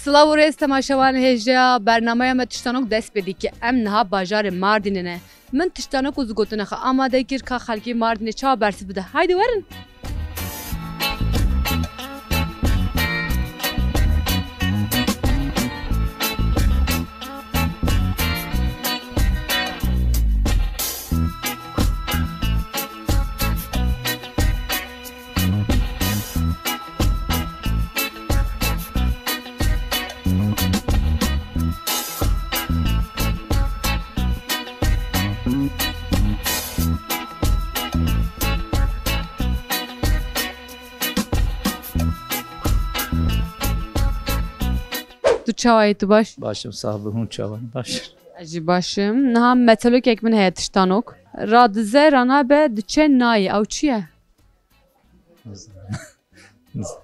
Slav û rêz temaşevan hêja bernamaya me tiştanok dest pê dike em niha bajarê Mardinê ne. Min tiştanok û zigotina xwe amade kir ka xelkê Mardinê çawa bersiv bide. Haydi werin. Tu çawayê tu baş? Başım sağ olun çavan baş. Jî başim. Niha metelokek min heye tiştanok. Radize rana be diçe nayê ew çi ye?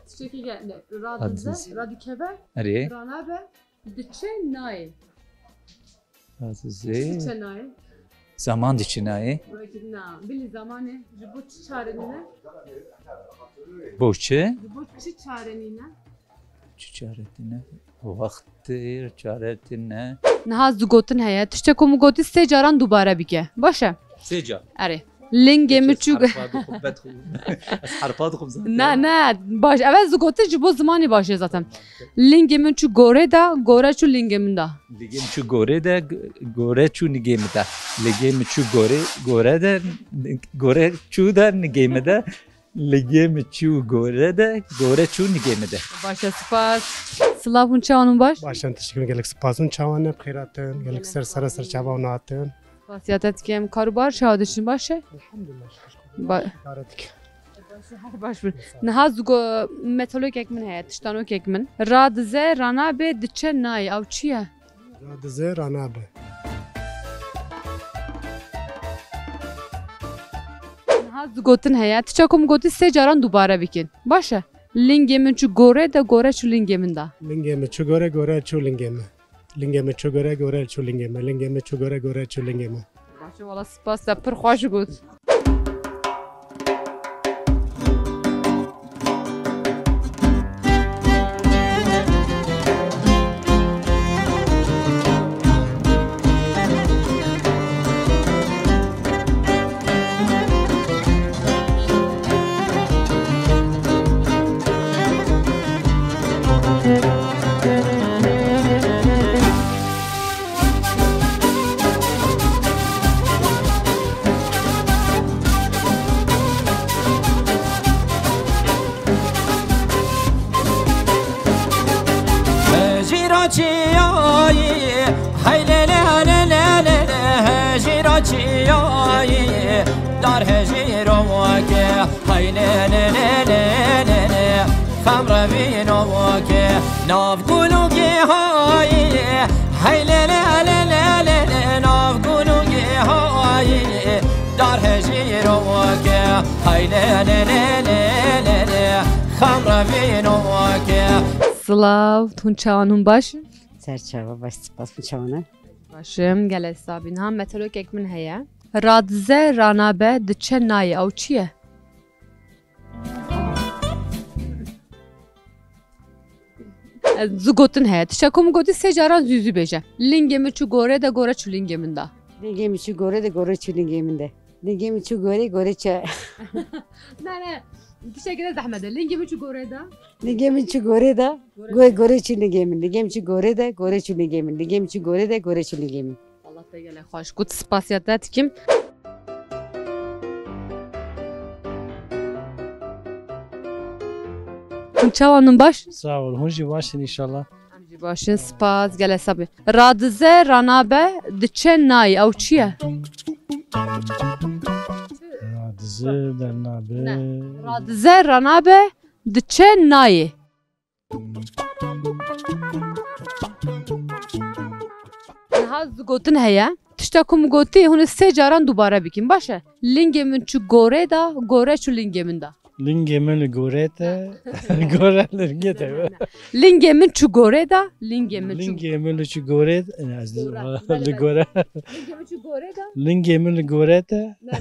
Tiştekî radize radikebe Nereye? rana be diçe nayê. Radize. Diçe nayê. Zaman içine. Na, bilî zamanê ji bo çi çarenîne? Boşçe. Ji bo çi çarenîne? Çaretine. Vaktir çaretine. Niha zigotin heye. Tişteko mu gotî sê caran dubare bike. Baş e? Seca. Erê. Lingê min çû Harpa dikum. ne baş evet zigotin ji bo zimanê baş e zaten. Lingê min çû gorê da gore çû lingê min da. Ligem şu gore de gore şu nigeme de. Ligem şu gore de gore şu da nigeme de. Ligem şu gore de gore şu nigeme de. Baş e spas. Slav hûn çawanûn baş? Baştan teşekkür gelek spasın çavan hep xeyratın gelek ser çavan atın. Spasiyatet dikim karobar çawa dişin baş e? Elhamdülillah. Yaratık. Baş bir. Niha zigo metalokek min heye. Tiştanokek min. Radize rana be diçe nayê ew çi ye? Radize ranabe. Niha zigotin heye. Tişteko mu gotî sê caran dubare bikin. Baş e? Lingê min çû gorê de gore çû lingê min da. Lingeme çu gore çu lingeme. Lingeme çu gore çu lingeme. Lingeme çu gore çu lingeme. Baş e valla spas te pir xweş got. Dar hejiro ke hay ne ne ne ne ne ne khamra vino ke nav gulu ke hay le le le le le nav gulu ke dar hejiro ke hay ne ne ne ne ne khamra vino ke Slav hûn çawanûn baş? Serçava baş spas bu çavana. Başım gelek sabîn ha metalokek min heye. Radize rana be diçe nayê ew çi ye? Zigotin heye. Tişteko mu gotî sê caran zûzû bêje. Lingê min çû gore de gore çû lingê min da. Lingemi çu gore de gore çu lingemi de. Lingemi çu gore çu. Ne. Teşekkür zahmet. Lingê min çû gore da. Lingemi çu gore da gore çu lingemi. Lingemi çu gore de gore çu lingemi. Lingemi çu gore de gore çu lingemi. Allah te gelek xweş got spasiyatet dikim. Hûn çawanûn baş? Sağ ol. Hunji başın inşallah. Başın spas gel hesabı. Radize ranabe diçe nay ew çi ye? Radize bernabe. Radize ranabe diçe nay. Niha gotin heye. Tişta kum goti hunu sê caran dubare bikin başe. Lingê min çu gore da, gore çu lingê min da. Lingê li gorê te. Gore lingê te. Lingê min çu gore da, lingê min çu. Lingê li çu gorê ez li gore. Lingê min çu gore da. Lingê li gorê te. Ne.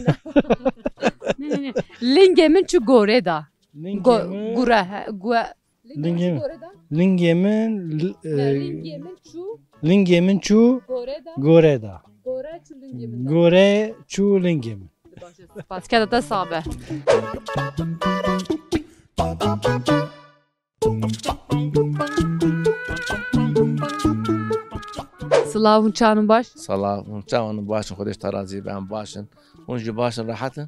Lingê min çu gore da. Lingê Gure. Lingê Gore da. Lingê Lingê min çu çu gore da. gorê da. Gore çu lingê min da. Gore çu lingê min. Spas keda da sabe. Slavun çanın baş. سلام چاوان باشن خودش ترازی بهم باشن اونجا باشن راحتن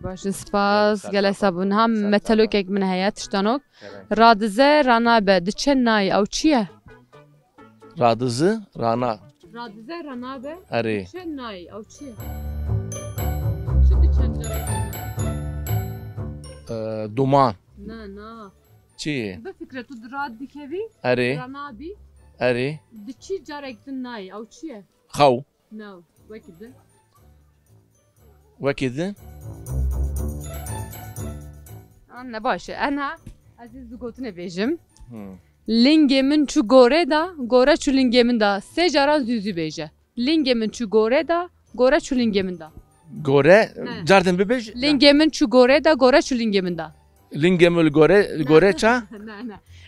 Başın spas gel hesabın ham metalok ek min heye tiştanok. Radize ranabe diçe nay ew çi ye? radızı rana Radize ranabe eri diçe nay ew çi ye? Çi diçe duman na. çi Be fikre tu rad dikevi eri ranabi eri diçi carek din nay ew çi ye? خو No. Vekide. وكذا Anne başı. Ana aziz gotine bejim. Lingemin çu gore da, gore çu lingemin da. Se caran züzü beje. Lingemin çu gore da, gore çu lingemin da. gore جاردن ببيج Lingemin çu gore da, gore çu lingemin da. لينجمل gore ça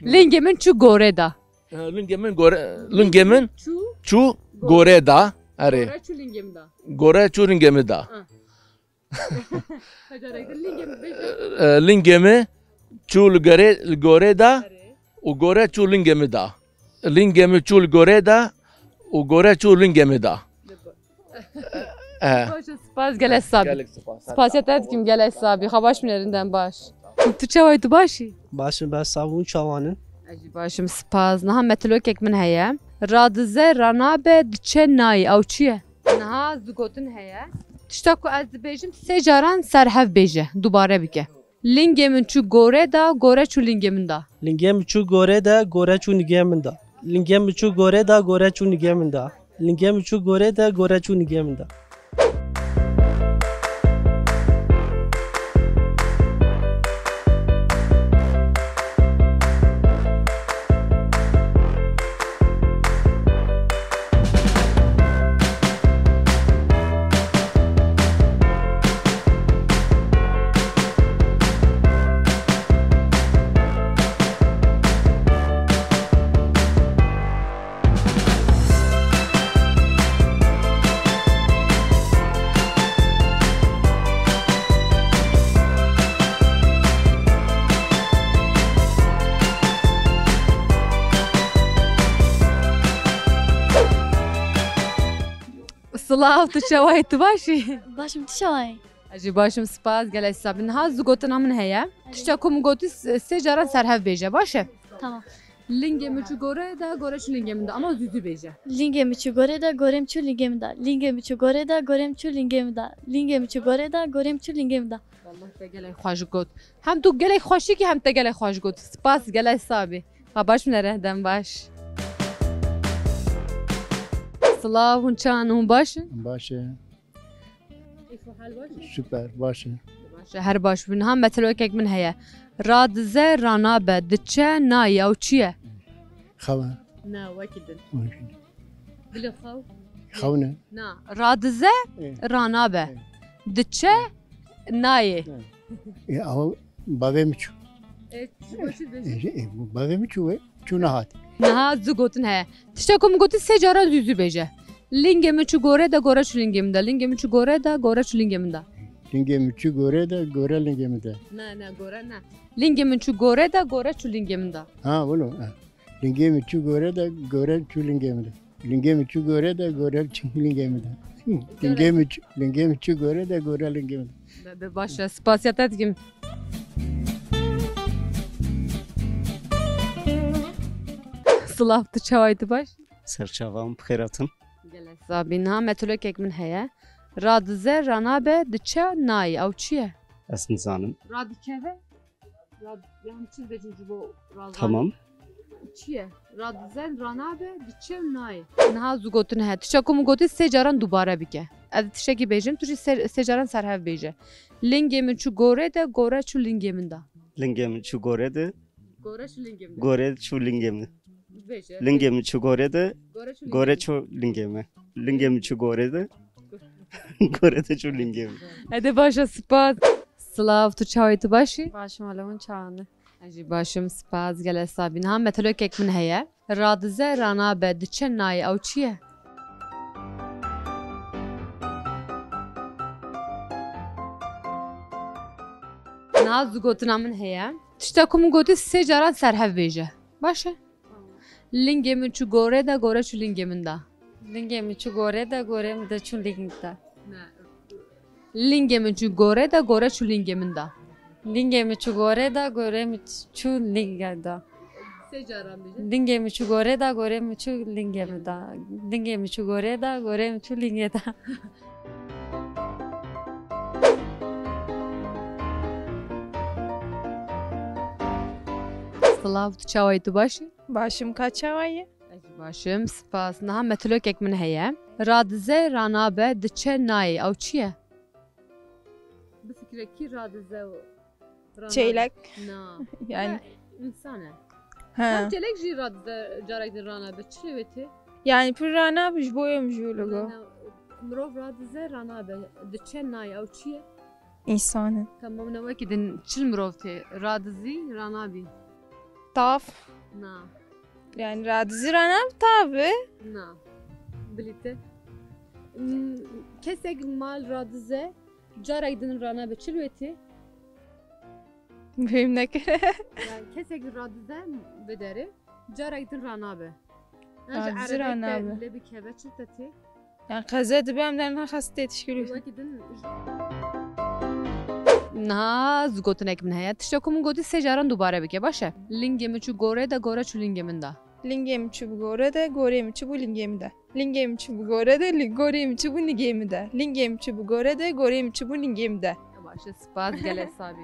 Lingemin çu gore da. لينجمن gore لينجمن Çu çu gore da eri gore çu lingemin da. gore çu lingemi da Hacarak lingemin beje. lingemi çu gore da u gore çu lingemi da lingemi çu gore da u gore çu lingemi da Başı spas gel hesabı. Spasiyet etkim gel hesabı. Xabaş minerinden baş. Tu çavaydı başı. Başım ben savun çavanın. Acı başım spas. Naha metlok ek min heye. Radize ranabe diçe nay ew çi ye? Naha zgotin heye. Tişta ku ez dibêjim sê caran serhev bêje dubare bike. Lingê min çu gore da, gore çu lingê min da. Lingem çu gore da, gore çu nigemin da. Lingem çu gore da, gore çu nigemin da. Lingem çu gore da, gore çu nigemin da. Slav tu çavaydı başı. Başım tişay. Acı başım spas gel hesabı. Naha zgotin min heye. Tişta ku min gotî sê caran serhev bêje başı. Tamam. Lingê min çu gore da, gore çu lingê min da. Ama züzü bêje. Lingem çu gore da, gorem çu lingem da. Lingem çu gore da, gorem çu lingem da. Lingem çu gore da, gorem çu lingem da. Vallahi te gelek xweş got. Hem tu gelek xweşî ki hem te gelek xweş got. Spas gel hesabı. Xabaş minere dem baş. Slav hûn çan hûn başın. Başı. Süper başı. Her baş bin hem metelok ek min heye. Radize ranabe diçe nay ew çi ye? Xava. Na wekidin. Bilê xew. Xavne. Na radize ranabe. Diçe nayê. Ama bavê çu. Bavê çu çu nahat. Niha zû gotin heye. Tişta ku min gotî sê caran zûzû bêje. Lingê min çu gore da, gore çu lingê min da. Lingê min çu gore da, gore çu lingê min da. Lingem çu gore da, gore lingem da. Ne gore ne. Lingê min çu gore da, gore çu lingê min da. Ha bunu. Lingem çu gore da, gore çu lingem da. Lingem çu gore da, gore çu lingem da. Lingem çu gore da, gore lingem da. Be başa spasiyet etkim. Sılav tu çavaydı baş. سرچاوام بخیراتن Gele sabi niha metulokek min heye. Radize ranabe diçe nay ew çi ye? از نزانم Radikeve? Yani çi bejin bu razan. تمام Çi ye? Radize ranabe diçe nay. Niha zugotun he. Tişa kumu goti se caran dubare bike. Ez tişeki bejim tu se caran serhev beje. Lingemin çu gore de gore çu lingemin da. لنگم چو گوره ده Gore çu lingemin. گوره چو لنگم Beje. لنگم چو گوره ده Gore çu گوره چو لنگم لنگم چو گوره ده گوره ده چو لنگم Hadi başa spas. Slav tu çavaydı başı. Başım alevin çağını. Ajî başım spas gele sabîn ha metelokek min heye. Radize ranabe diçe nay ew çi ye? Niha zugotina min heye. Tişta ku min gotî sê caran serhev bêje. Baş e? Lingê min çû gore de gore çû lingê min da. Lingem çu gore da gore mi de çu ling da. Lingê min çû gore de gore çû lingê min da. Lingem çu gore da gore mi çu ling da. Sê caran bêje. Lingem çu gore da gore mi çu lingem da. Lingem çu gore da gore mi çu ling da. Slav tu çavaydı başı. Başım kaçavayı. Ajî başım spas. Niha metelokek min heye. Radize ranabe diçe nay ew çi ye? Bi fikrekî radize Çeylek. Na. Yani İnsan e. ha. Çelek jî radize carek din ranabe çi lêvêtî? Yani pırrana biş boyum julugo. Mirov radize ranabe diçe nay ew çi ye? İnsanın. Tamam ne vekî din çil mirov tê radizî ranabî. Taf. Na. Yani radizi rana tabi. Na. Bilîte. Kesek mal radize carek din ranabe çi lêvêtî? Mühim ne kere. Yani kesek radize bederi carek din ranabe. Radize ranabe. Lebi keve çi tetî? Yani kaza dibem derine hasta yetişkülü. Wekî din Niha zgotinek min heye. Tişta ku min gotî sê caran dubare bike baş e? Lingê min çû gore de gore çû lingê min da. Lingem çubu gore de gore çubu lingem de. Lingem çubu gore de gore çubu lingem de. Lingem çubu gore de gore çubu lingem de. Başa spas gele sabî.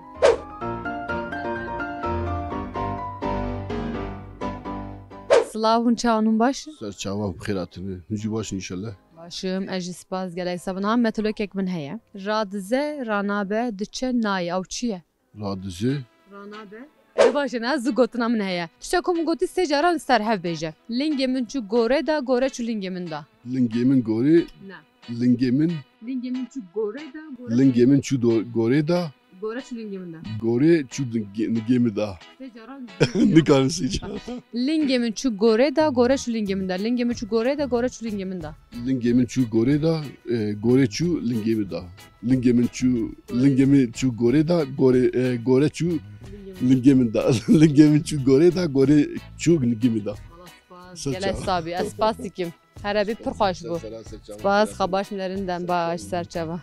Slav hûn çawanûn baş e? سرچاوام بخیراتن هجی باش انشالله Başım ez jî spas gelek sabîn ha metelokek min heye. Radize ranabe diçe nay ew çi ye? رادزه Ranabe. Ê baş e ne zgotina min heye. Tişta ku min gotî sê caran serhev bêje. Lingê min çû gore de gore çû lingê min da. لنگیمن گوری Ne. لنگیمن Lingê min çû gore de gore لنگیمن چو گوری دا gore çû lingê min da. گوری چو نگیمی دا Sê caran نکارم سیچا Lingê min çû gore de gore çû lingê min da. Lingê min çû gore de gore çû lingê min da. لنگیمن چو گوری دا گوری چو لنگیمی دا لنگیمن چو گوری دا گوری چو لنگیمی دا لنگیمن çu گوری دا گوری çu لنگیمی دا Gelek sabî ez spas dikim. Here bî pir xweş bû. Spas xebaş milerinden baş serçeva.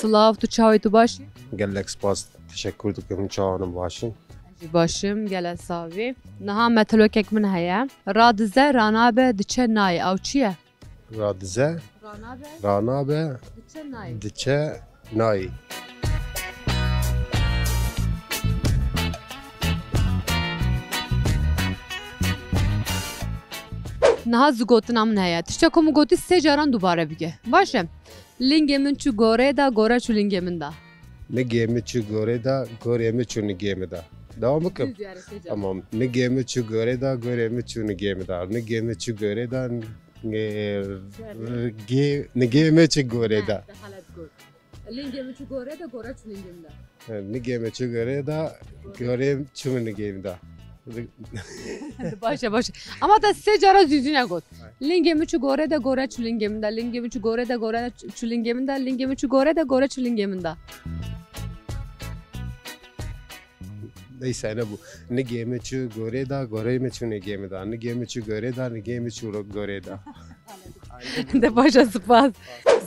Slav tu çavê tu başî? gelek spas teşekkür dikim çawanım başın. Jî başım gelek savî. Niha metelokek min heye. Radize ranabe diçe nay ew çi ye? Radize Ranabe ranabe diçe nay. diçe nay. Niha zgotina min heye. Tişta ku min gotî sê caran dubare bike. Baş e? Lingê min çû gore da gore çû lingê min da. Nigemi çu gore da goremi çu nigemi da. Devam bakın. Tamam. Nigemi çu gore da goremi çu nigemi da. Nigemi çu gore da nigemi çu gore da. Lingê min çû gore de gore çû lingê min da. Nigemi çu gore da goremi çu nigemi da. Başa başa. Ama da sê cara zûzîne got. Lingê min çû gore de gore çû lingê min da. Lingê min çû gore de gore çû lingê min da. Lingê min çû gore de gore çû lingê min da. Neyse ne bu. Nigemi çu gore da goremi çu nigemi da. Nigemi çu gore da nigemi çu gore da. De başa spas.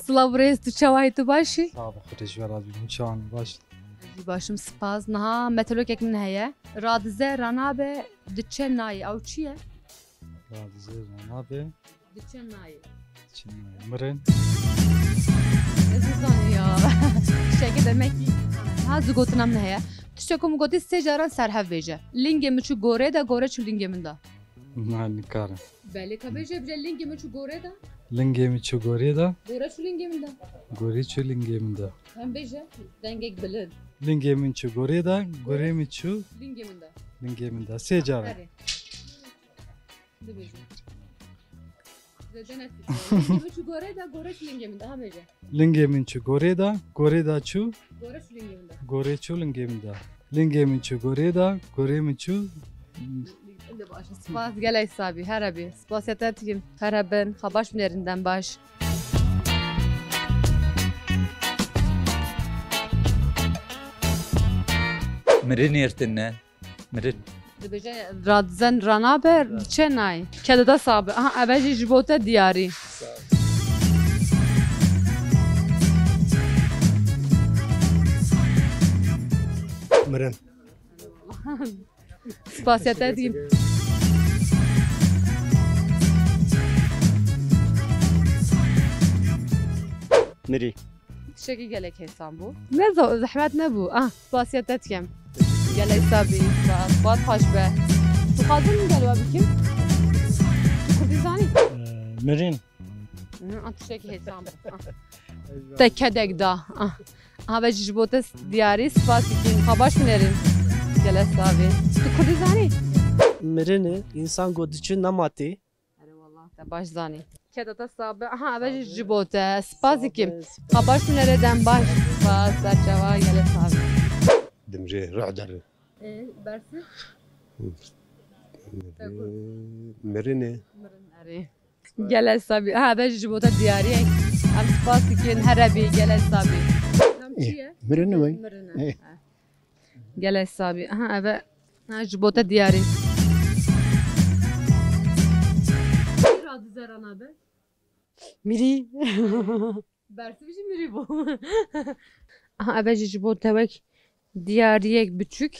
Slav reis tu çavayê tu başî? Sağ ol. Teşekkür ederim. Çağın baş. başım spas. Naha meteorolog min heye. Radize ranabe diçe nayi. Ew çi ye? Radize ranabe Diçe nayi. mirin. Ez zanî ya. Şeke demek ki. Ha zigotina min heye. Tiştekû min gotî sê caran serhev bêje. Lingê min çû gorê de, gore çû lingê min da. Nikarim. Belê ka bêje bije lingê min çû gorê da. Lingê min çû gorê da, Gore çû lingê min da. gorê çû lingê min da. Hem bêje dengek bilind. Lingê min çû gorê da, gorê min çû Lingê min da. lingê min da. Sê caran. Herê. Dibêje. Zêde nekî. Lingê min çû gorê da, gore çû lingê min da. Ha bêje. Lingê min çû gorê da, gorê da çû Gore çû lingê min da. gorê çû lingê min da. Lingê min çû gorê da, gorê min çû Spas gelek sabî here bî. Spasiyete tîkim. Here bin. Xwebaş binêrinden baş. Mirin yertine. Mirin. Dibêje radizen ranabe çe nayê. Kedida sabî. Aha ev jî ji bo te diyarî. Mirin. Spasiyete tîkim. Mirî. Tiştekî gelek hêsan bû. Ne zehmet nebû. Ah spasiyete tîkim. Gelek sabî. Spas. Bat xweş be. Tu xwazim min gel we bikim? Tu Kurdî zanî? mirin. Tiştekî hêsan bû. Te kedek da. Aha ve ji bo te diyarî spas dikim. Xwebaş binêrin. Gelek sabî. Tu Kurdî zanî? Mirinê însan got diçe nematê. Te baş zanî. Kedata sabî. Aha ev ji bo te spas dikim. Xwebaş binêre dem baş. Spas serçava gelek sabî. Dimrê rih derin. Bersi? Mirinê. Gelek sabî. Aha ev ji bo te diyariyek. Em spas dikin here bî gelek sabî. Mirin wê. Gelek sabî. Aha ev ji bo te diyarî. Radize ranabe. Mirî. Bersi jî mirî bû. Aha ev ji bo te wek diyariyek biçûk.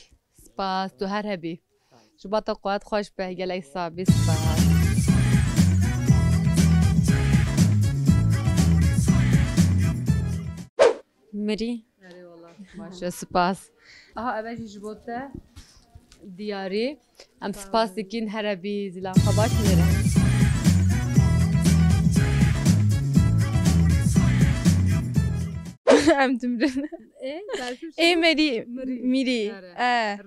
Spas tu her hebî. Ji bo te qat xweş be gelek sabî spas. Mirî. Baş spas. Aha ev ji bo te diyarî. Em spas dikin here bî zilan xwebaş binêre. Em timrin. Mirî. Mirî.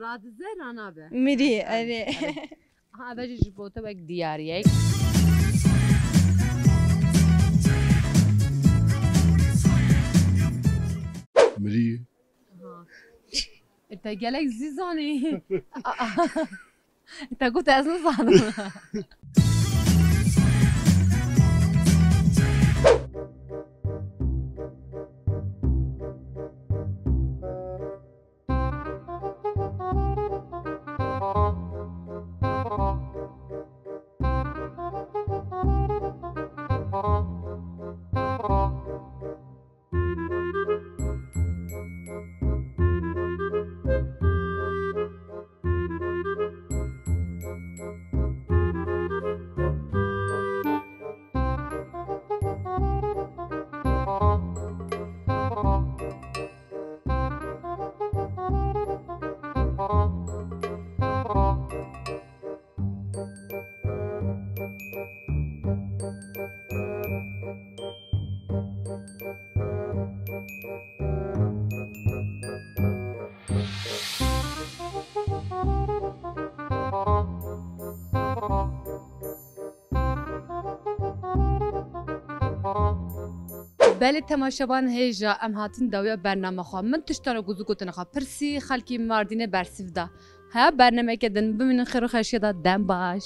Radize ranabe. Mirî. Erê. Ha ev ji bo te wek diyariyek. Mirî. Te gelek zî zanî. Te got ez nizanim. Belê temaşeban hêja em hatin dawiya bername xwe min tiştara guzû gotin xwe pirsî xelkî Mardînê bersiv da. Heya bernameke din bimînin xêr û xeşiya da dem baş.